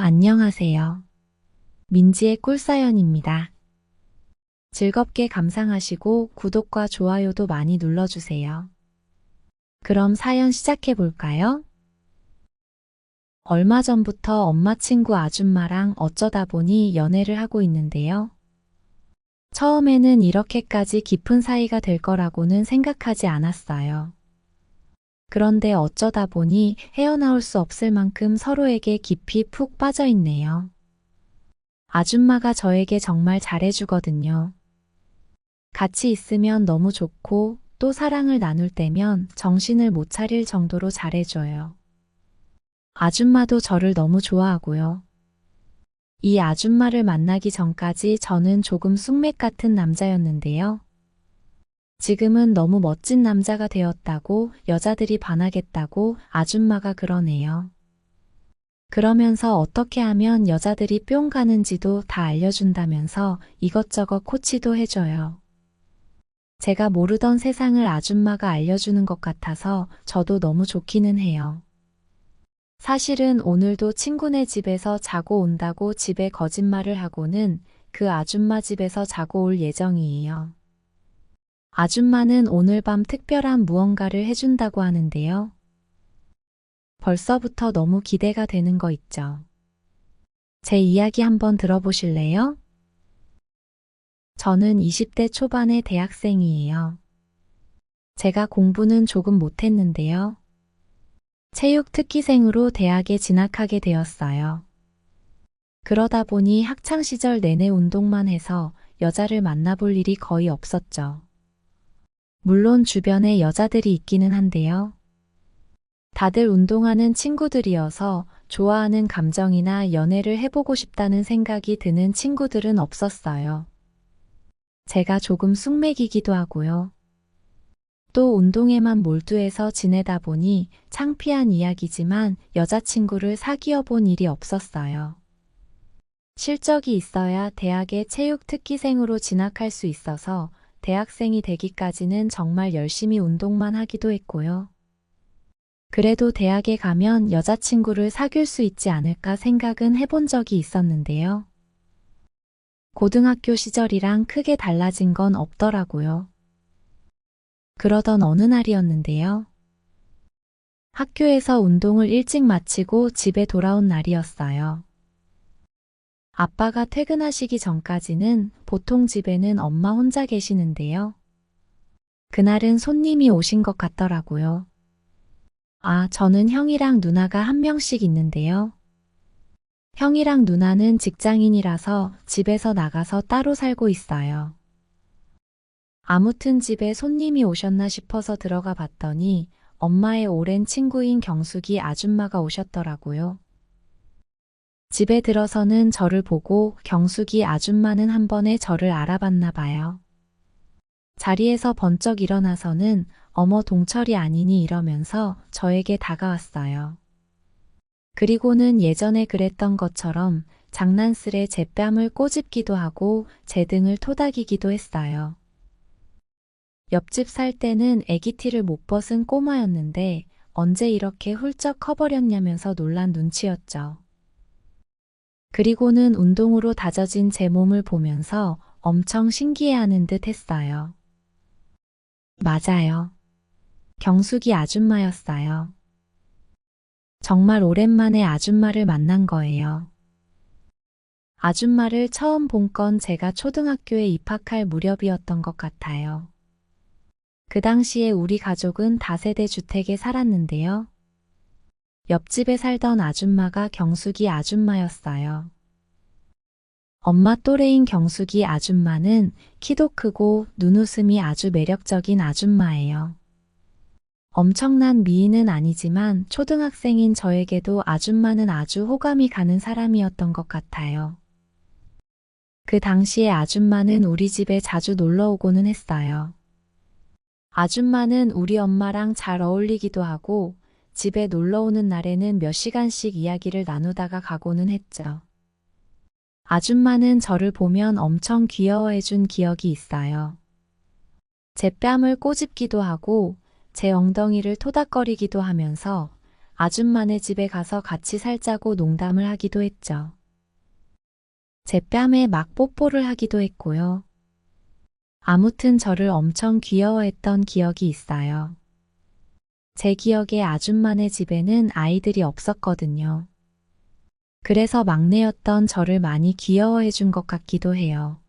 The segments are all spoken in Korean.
안녕하세요. 민지의 꿀사연입니다. 즐겁게 감상하시고 구독과 좋아요도 많이 눌러주세요. 그럼 사연 시작해 볼까요? 얼마 전부터 엄마 친구 아줌마랑 어쩌다 보니 연애를 하고 있는데요. 처음에는 이렇게까지 깊은 사이가 될 거라고는 생각하지 않았어요. 그런데 어쩌다 보니 헤어나올 수 없을 만큼 서로에게 깊이 푹 빠져 있네요. 아줌마가 저에게 정말 잘해주거든요. 같이 있으면 너무 좋고 또 사랑을 나눌 때면 정신을 못 차릴 정도로 잘해줘요. 아줌마도 저를 너무 좋아하고요. 이 아줌마를 만나기 전까지 저는 조금 쑥맥 같은 남자였는데요. 지금은 너무 멋진 남자가 되었다고 여자들이 반하겠다고 아줌마가 그러네요. 그러면서 어떻게 하면 여자들이 뿅 가는지도 다 알려준다면서 이것저것 코치도 해줘요. 제가 모르던 세상을 아줌마가 알려주는 것 같아서 저도 너무 좋기는 해요. 사실은 오늘도 친구네 집에서 자고 온다고 집에 거짓말을 하고는 그 아줌마 집에서 자고 올 예정이에요. 아줌마는 오늘 밤 특별한 무언가를 해준다고 하는데요. 벌써부터 너무 기대가 되는 거 있죠. 제 이야기 한번 들어보실래요? 저는 20대 초반의 대학생이에요. 제가 공부는 조금 못했는데요. 체육 특기생으로 대학에 진학하게 되었어요. 그러다 보니 학창시절 내내 운동만 해서 여자를 만나볼 일이 거의 없었죠. 물론 주변에 여자들이 있기는 한데요. 다들 운동하는 친구들이어서 좋아하는 감정이나 연애를 해보고 싶다는 생각이 드는 친구들은 없었어요. 제가 조금 쑥맥이기도 하고요. 또 운동에만 몰두해서 지내다 보니 창피한 이야기지만 여자친구를 사귀어 본 일이 없었어요. 실적이 있어야 대학에 체육 특기생으로 진학할 수 있어서 대학생이 되기까지는 정말 열심히 운동만 하기도 했고요. 그래도 대학에 가면 여자친구를 사귈 수 있지 않을까 생각은 해본 적이 있었는데요. 고등학교 시절이랑 크게 달라진 건 없더라고요. 그러던 어느 날이었는데요. 학교에서 운동을 일찍 마치고 집에 돌아온 날이었어요. 아빠가 퇴근하시기 전까지는 보통 집에는 엄마 혼자 계시는데요. 그날은 손님이 오신 것 같더라고요. 저는 형이랑 누나가 한 명씩 있는데요. 형이랑 누나는 직장인이라서 집에서 나가서 따로 살고 있어요. 아무튼 집에 손님이 오셨나 싶어서 들어가 봤더니 엄마의 오랜 친구인 경숙이 아줌마가 오셨더라고요. 집에 들어서는 저를 보고 경숙이 아줌마는 한 번에 저를 알아봤나 봐요. 자리에서 번쩍 일어나서는 어머 동철이 아니니 이러면서 저에게 다가왔어요. 그리고는 예전에 그랬던 것처럼 장난스레 제 뺨을 꼬집기도 하고 제 등을 토닥이기도 했어요. 옆집 살 때는 애기티를 못 벗은 꼬마였는데 언제 이렇게 훌쩍 커버렸냐면서 놀란 눈치였죠. 그리고는 운동으로 다져진 제 몸을 보면서 엄청 신기해하는 듯 했어요. 맞아요. 경숙이 아줌마였어요. 정말 오랜만에 아줌마를 만난 거예요. 아줌마를 처음 본 건 제가 초등학교에 입학할 무렵이었던 것 같아요. 그 당시에 우리 가족은 다세대 주택에 살았는데요. 옆집에 살던 아줌마가 경숙이 아줌마였어요. 엄마 또래인 경숙이 아줌마는 키도 크고 눈웃음이 아주 매력적인 아줌마예요. 엄청난 미인은 아니지만 초등학생인 저에게도 아줌마는 아주 호감이 가는 사람이었던 것 같아요. 그 당시에 아줌마는 우리 집에 자주 놀러 오고는 했어요. 아줌마는 우리 엄마랑 잘 어울리기도 하고 집에 놀러 오는 날에는 몇 시간씩 이야기를 나누다가 가고는 했죠. 아줌마는 저를 보면 엄청 귀여워해준 기억이 있어요. 제 뺨을 꼬집기도 하고 제 엉덩이를 토닥거리기도 하면서 아줌마네 집에 가서 같이 살자고 농담을 하기도 했죠. 제 뺨에 막 뽀뽀를 하기도 했고요. 아무튼 저를 엄청 귀여워했던 기억이 있어요. 제 기억에 아줌마네 집에는 아이들이 없었거든요. 그래서 막내였던 저를 많이 귀여워해 준 것 같기도 해요.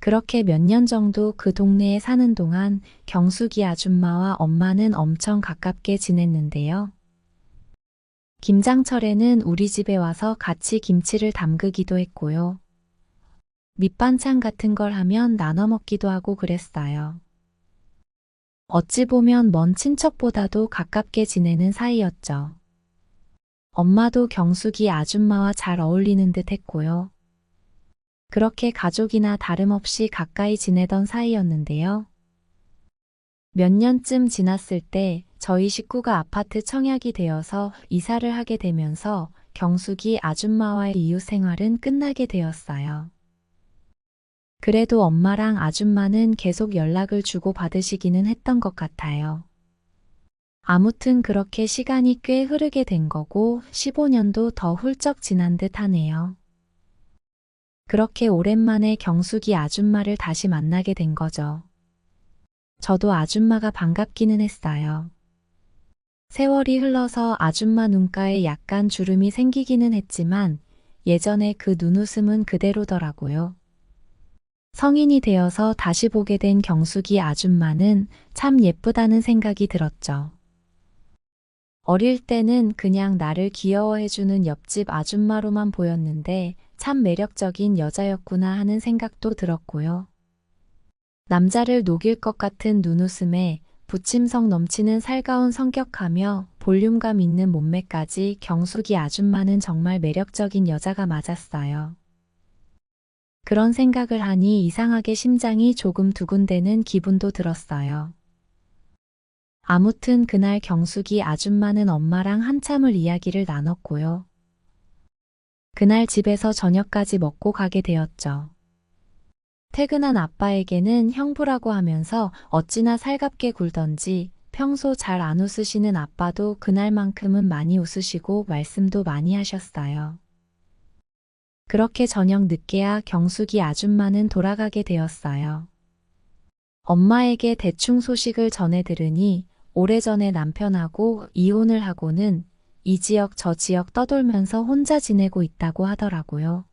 그렇게 몇 년 정도 그 동네에 사는 동안 경숙이 아줌마와 엄마는 엄청 가깝게 지냈는데요. 김장철에는 우리 집에 와서 같이 김치를 담그기도 했고요. 밑반찬 같은 걸 하면 나눠 먹기도 하고 그랬어요. 어찌 보면 먼 친척보다도 가깝게 지내는 사이였죠. 엄마도 경숙이 아줌마와 잘 어울리는 듯 했고요. 그렇게 가족이나 다름없이 가까이 지내던 사이였는데요. 몇 년쯤 지났을 때 저희 식구가 아파트 청약이 되어서 이사를 하게 되면서 경숙이 아줌마와의 이웃 생활은 끝나게 되었어요. 그래도 엄마랑 아줌마는 계속 연락을 주고 받으시기는 했던 것 같아요. 아무튼 그렇게 시간이 꽤 흐르게 된 거고 15년도 더 훌쩍 지난 듯 하네요. 그렇게 오랜만에 경숙이 아줌마를 다시 만나게 된 거죠. 저도 아줌마가 반갑기는 했어요. 세월이 흘러서 아줌마 눈가에 약간 주름이 생기기는 했지만 예전에 그 눈웃음은 그대로더라고요. 성인이 되어서 다시 보게 된 경숙이 아줌마는 참 예쁘다는 생각이 들었죠. 어릴 때는 그냥 나를 귀여워해주는 옆집 아줌마로만 보였는데 참 매력적인 여자였구나 하는 생각도 들었고요. 남자를 녹일 것 같은 눈웃음에 부침성 넘치는 살가운 성격하며 볼륨감 있는 몸매까지 경숙이 아줌마는 정말 매력적인 여자가 맞았어요. 그런 생각을 하니 이상하게 심장이 조금 두근대는 기분도 들었어요. 아무튼 그날 경숙이 아줌마는 엄마랑 한참을 이야기를 나눴고요. 그날 집에서 저녁까지 먹고 가게 되었죠. 퇴근한 아빠에게는 형부라고 하면서 어찌나 살갑게 굴던지 평소 잘 안 웃으시는 아빠도 그날만큼은 많이 웃으시고 말씀도 많이 하셨어요. 그렇게 저녁 늦게야 경숙이 아줌마는 돌아가게 되었어요. 엄마에게 대충 소식을 전해 들으니 오래전에 남편하고 이혼을 하고는 이 지역 저 지역 떠돌면서 혼자 지내고 있다고 하더라고요.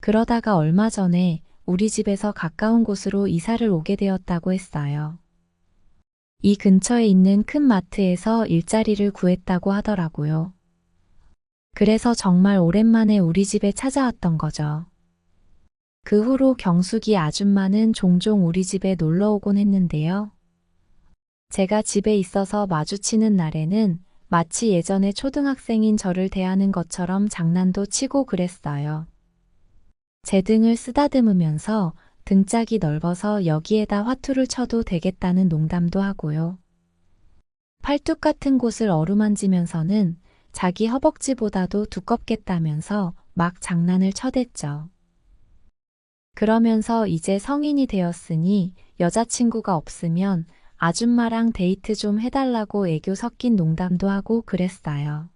그러다가 얼마 전에 우리 집에서 가까운 곳으로 이사를 오게 되었다고 했어요. 이 근처에 있는 큰 마트에서 일자리를 구했다고 하더라고요. 그래서 정말 오랜만에 우리 집에 찾아왔던 거죠. 그 후로 경숙이 아줌마는 종종 우리 집에 놀러 오곤 했는데요. 제가 집에 있어서 마주치는 날에는 마치 예전에 초등학생인 저를 대하는 것처럼 장난도 치고 그랬어요. 제 등을 쓰다듬으면서 등짝이 넓어서 여기에다 화투를 쳐도 되겠다는 농담도 하고요. 팔뚝 같은 곳을 어루만지면서는 자기 허벅지보다도 두껍겠다면서 막 장난을 쳐댔죠. 그러면서 이제 성인이 되었으니 여자친구가 없으면 아줌마랑 데이트 좀 해달라고 애교 섞인 농담도 하고 그랬어요.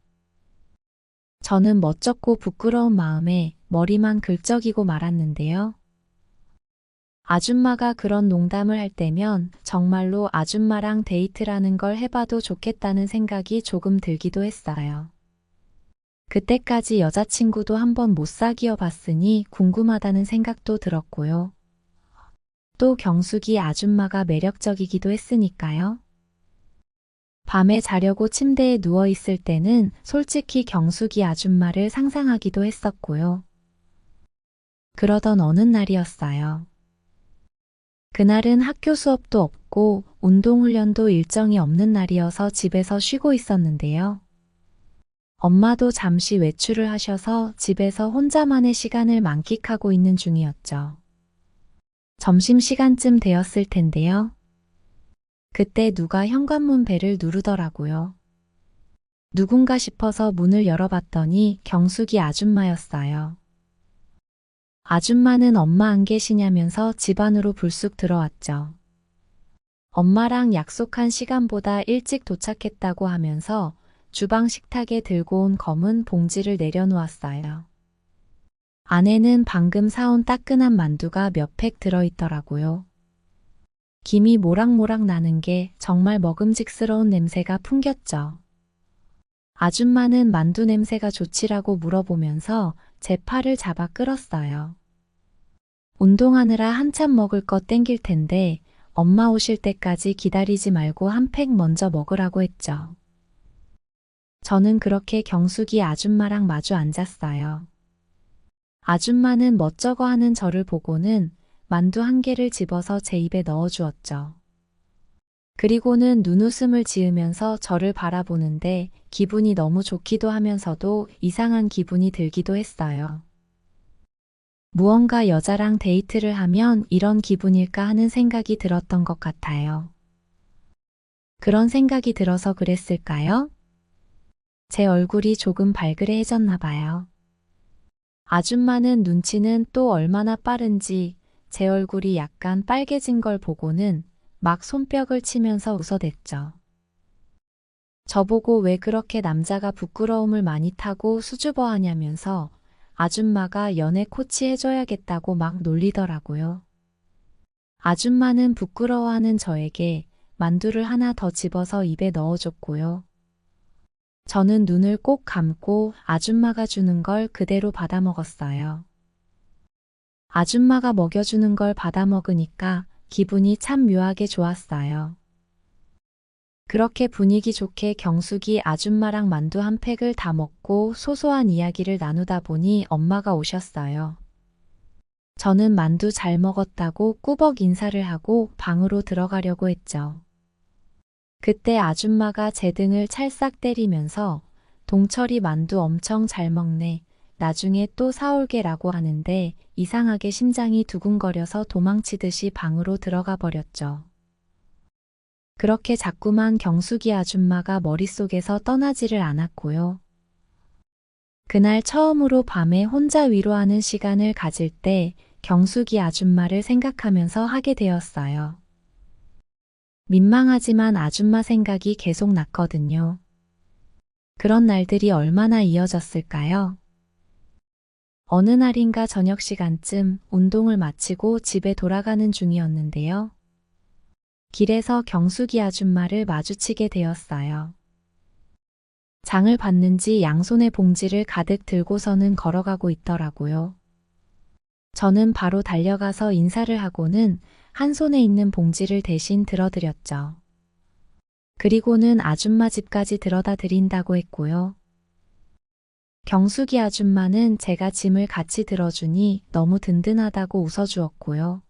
저는 멋쩍고 부끄러운 마음에 머리만 긁적이고 말았는데요. 아줌마가 그런 농담을 할 때면 정말로 아줌마랑 데이트라는 걸 해봐도 좋겠다는 생각이 조금 들기도 했어요. 그때까지 여자친구도 한번 못 사귀어 봤으니 궁금하다는 생각도 들었고요. 또 경숙이 아줌마가 매력적이기도 했으니까요. 밤에 자려고 침대에 누워 있을 때는 솔직히 경숙이 아줌마를 상상하기도 했었고요. 그러던 어느 날이었어요. 그날은 학교 수업도 없고 운동훈련도 일정이 없는 날이어서 집에서 쉬고 있었는데요. 엄마도 잠시 외출을 하셔서 집에서 혼자만의 시간을 만끽하고 있는 중이었죠. 점심시간쯤 되었을 텐데요. 그때 누가 현관문 벨을 누르더라고요. 누군가 싶어서 문을 열어봤더니 경숙이 아줌마였어요. 아줌마는 엄마 안 계시냐면서 집 안으로 불쑥 들어왔죠. 엄마랑 약속한 시간보다 일찍 도착했다고 하면서 주방 식탁에 들고 온 검은 봉지를 내려놓았어요. 안에는 방금 사온 따끈한 만두가 몇 팩 들어있더라고요. 김이 모락모락 나는 게 정말 먹음직스러운 냄새가 풍겼죠. 아줌마는 만두 냄새가 좋지라고 물어보면서 제 팔을 잡아 끌었어요. 운동하느라 한참 먹을 거 땡길 텐데 엄마 오실 때까지 기다리지 말고 한 팩 먼저 먹으라고 했죠. 저는 그렇게 경숙이 아줌마랑 마주 앉았어요. 아줌마는 멋쩍어 하는 저를 보고는 만두 한 개를 집어서 제 입에 넣어주었죠. 그리고는 눈웃음을 지으면서 저를 바라보는데 기분이 너무 좋기도 하면서도 이상한 기분이 들기도 했어요. 무언가 여자랑 데이트를 하면 이런 기분일까 하는 생각이 들었던 것 같아요. 그런 생각이 들어서 그랬을까요? 제 얼굴이 조금 발그레해졌나 봐요. 아줌마는 눈치는 또 얼마나 빠른지 제 얼굴이 약간 빨개진 걸 보고는 막 손뼉을 치면서 웃어댔죠. 저보고 왜 그렇게 남자가 부끄러움을 많이 타고 수줍어하냐면서 아줌마가 연애 코치 해줘야겠다고 막 놀리더라고요. 아줌마는 부끄러워하는 저에게 만두를 하나 더 집어서 입에 넣어줬고요. 저는 눈을 꼭 감고 아줌마가 주는 걸 그대로 받아 먹었어요. 아줌마가 먹여주는 걸 받아 먹으니까 기분이 참 묘하게 좋았어요. 그렇게 분위기 좋게 경숙이 아줌마랑 만두 한 팩을 다 먹고 소소한 이야기를 나누다 보니 엄마가 오셨어요. 저는 만두 잘 먹었다고 꾸벅 인사를 하고 방으로 들어가려고 했죠. 그때 아줌마가 제 등을 찰싹 때리면서 동철이 만두 엄청 잘 먹네. 나중에 또 사올게라고 하는데 이상하게 심장이 두근거려서 도망치듯이 방으로 들어가 버렸죠. 그렇게 자꾸만 경숙이 아줌마가 머릿속에서 떠나지를 않았고요. 그날 처음으로 밤에 혼자 위로하는 시간을 가질 때 경숙이 아줌마를 생각하면서 하게 되었어요. 민망하지만 아줌마 생각이 계속 났거든요. 그런 날들이 얼마나 이어졌을까요? 어느 날인가 저녁 시간쯤 운동을 마치고 집에 돌아가는 중이었는데요. 길에서 경숙이 아줌마를 마주치게 되었어요. 장을 봤는지 양손에 봉지를 가득 들고서는 걸어가고 있더라고요. 저는 바로 달려가서 인사를 하고는 한 손에 있는 봉지를 대신 들어드렸죠. 그리고는 아줌마 집까지 들어다 드린다고 했고요. 경숙이 아줌마는 제가 짐을 같이 들어주니 너무 든든하다고 웃어주었고요.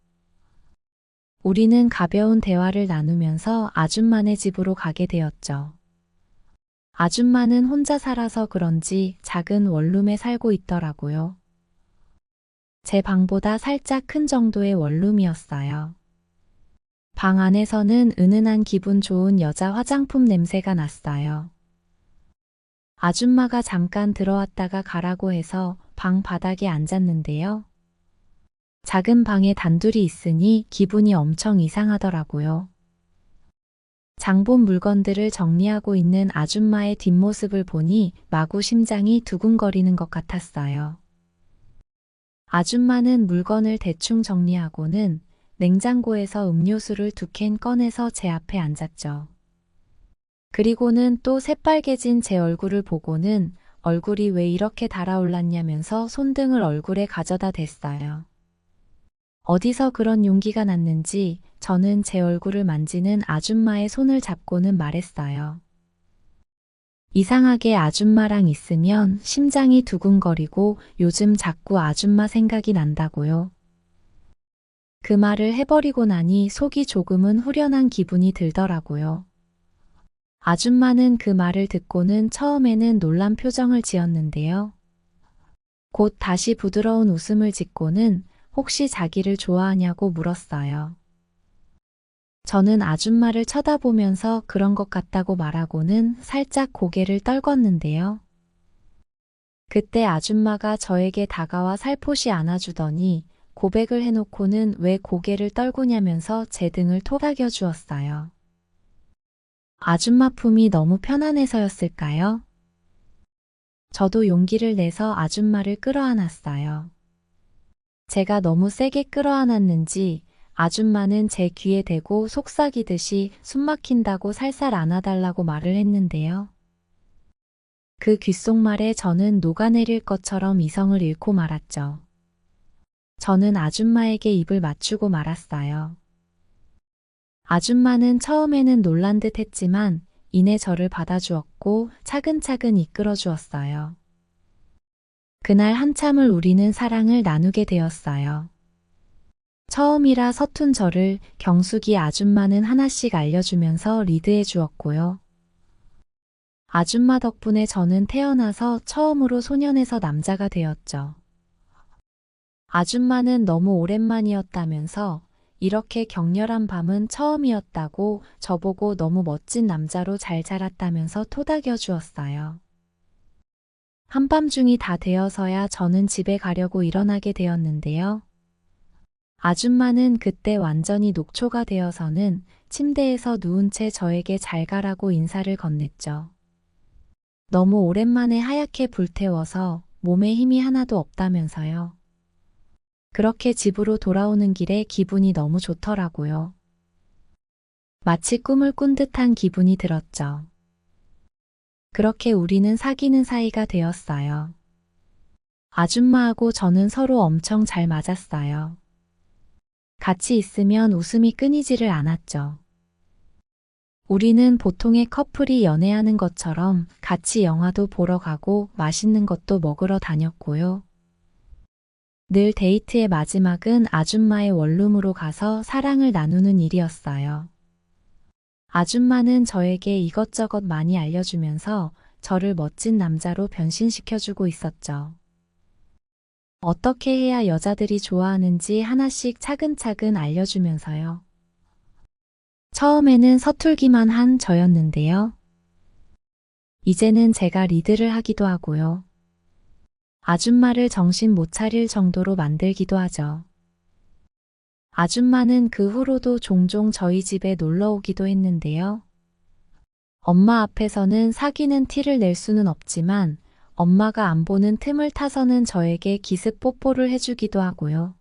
우리는 가벼운 대화를 나누면서 아줌마네 집으로 가게 되었죠. 아줌마는 혼자 살아서 그런지 작은 원룸에 살고 있더라고요. 제 방보다 살짝 큰 정도의 원룸이었어요. 방 안에서는 은은한 기분 좋은 여자 화장품 냄새가 났어요. 아줌마가 잠깐 들어왔다가 가라고 해서 방 바닥에 앉았는데요. 작은 방에 단둘이 있으니 기분이 엄청 이상하더라고요. 장본 물건들을 정리하고 있는 아줌마의 뒷모습을 보니 마구 심장이 두근거리는 것 같았어요. 아줌마는 물건을 대충 정리하고는 냉장고에서 음료수를 2캔 꺼내서 제 앞에 앉았죠. 그리고는 또 새빨개진 제 얼굴을 보고는 얼굴이 왜 이렇게 달아올랐냐면서 손등을 얼굴에 가져다 댔어요. 어디서 그런 용기가 났는지 저는 제 얼굴을 만지는 아줌마의 손을 잡고는 말했어요. 이상하게 아줌마랑 있으면 심장이 두근거리고 요즘 자꾸 아줌마 생각이 난다고요. 그 말을 해버리고 나니 속이 조금은 후련한 기분이 들더라고요. 아줌마는 그 말을 듣고는 처음에는 놀란 표정을 지었는데요. 곧 다시 부드러운 웃음을 짓고는 혹시 자기를 좋아하냐고 물었어요. 저는 아줌마를 쳐다보면서 그런 것 같다고 말하고는 살짝 고개를 떨궜는데요. 그때 아줌마가 저에게 다가와 살포시 안아주더니 고백을 해놓고는 왜 고개를 떨구냐면서 제 등을 토닥여 주었어요. 아줌마 품이 너무 편안해서였을까요? 저도 용기를 내서 아줌마를 끌어안았어요. 제가 너무 세게 끌어안았는지 아줌마는 제 귀에 대고 속삭이듯이 숨 막힌다고 살살 안아달라고 말을 했는데요. 그 귓속말에 저는 녹아내릴 것처럼 이성을 잃고 말았죠. 저는 아줌마에게 입을 맞추고 말았어요. 아줌마는 처음에는 놀란 듯 했지만 이내 저를 받아주었고 차근차근 이끌어 주었어요. 그날 한참을 우리는 사랑을 나누게 되었어요. 처음이라 서툰 저를 경숙이 아줌마는 하나씩 알려주면서 리드해 주었고요. 아줌마 덕분에 저는 태어나서 처음으로 소년에서 남자가 되었죠. 아줌마는 너무 오랜만이었다면서 이렇게 격렬한 밤은 처음이었다고 저보고 너무 멋진 남자로 잘 자랐다면서 토닥여 주었어요. 한밤중이 다 되어서야 저는 집에 가려고 일어나게 되었는데요. 아줌마는 그때 완전히 녹초가 되어서는 침대에서 누운 채 저에게 잘 가라고 인사를 건넸죠. 너무 오랜만에 하얗게 불태워서 몸에 힘이 하나도 없다면서요. 그렇게 집으로 돌아오는 길에 기분이 너무 좋더라고요. 마치 꿈을 꾼 듯한 기분이 들었죠. 그렇게 우리는 사귀는 사이가 되었어요. 아줌마하고 저는 서로 엄청 잘 맞았어요. 같이 있으면 웃음이 끊이지를 않았죠. 우리는 보통의 커플이 연애하는 것처럼 같이 영화도 보러 가고 맛있는 것도 먹으러 다녔고요. 늘 데이트의 마지막은 아줌마의 원룸으로 가서 사랑을 나누는 일이었어요. 아줌마는 저에게 이것저것 많이 알려주면서 저를 멋진 남자로 변신시켜주고 있었죠. 어떻게 해야 여자들이 좋아하는지 하나씩 차근차근 알려주면서요. 처음에는 서툴기만 한 저였는데요. 이제는 제가 리드를 하기도 하고요. 아줌마를 정신 못 차릴 정도로 만들기도 하죠. 아줌마는 그 후로도 종종 저희 집에 놀러 오기도 했는데요. 엄마 앞에서는 사귀는 티를 낼 수는 없지만 엄마가 안 보는 틈을 타서는 저에게 기습 뽀뽀를 해주기도 하고요.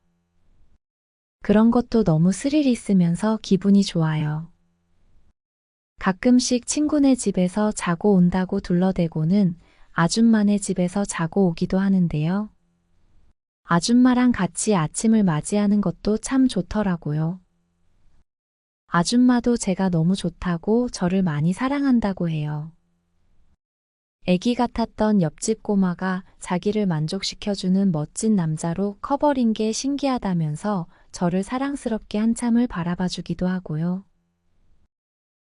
그런 것도 너무 스릴 있으면서 기분이 좋아요. 가끔씩 친구네 집에서 자고 온다고 둘러대고는 아줌마네 집에서 자고 오기도 하는데요. 아줌마랑 같이 아침을 맞이하는 것도 참 좋더라고요. 아줌마도 제가 너무 좋다고 저를 많이 사랑한다고 해요. 애기 같았던 옆집 꼬마가 자기를 만족시켜주는 멋진 남자로 커버린 게 신기하다면서 저를 사랑스럽게 한참을 바라봐주기도 하고요.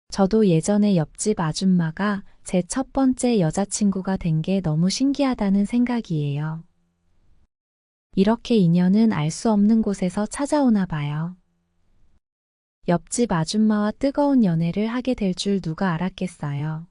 저도 예전에 옆집 아줌마가 제 첫 번째 여자친구가 된 게 너무 신기하다는 생각이에요. 이렇게 인연은 알 수 없는 곳에서 찾아오나 봐요. 옆집 아줌마와 뜨거운 연애를 하게 될 줄 누가 알았겠어요.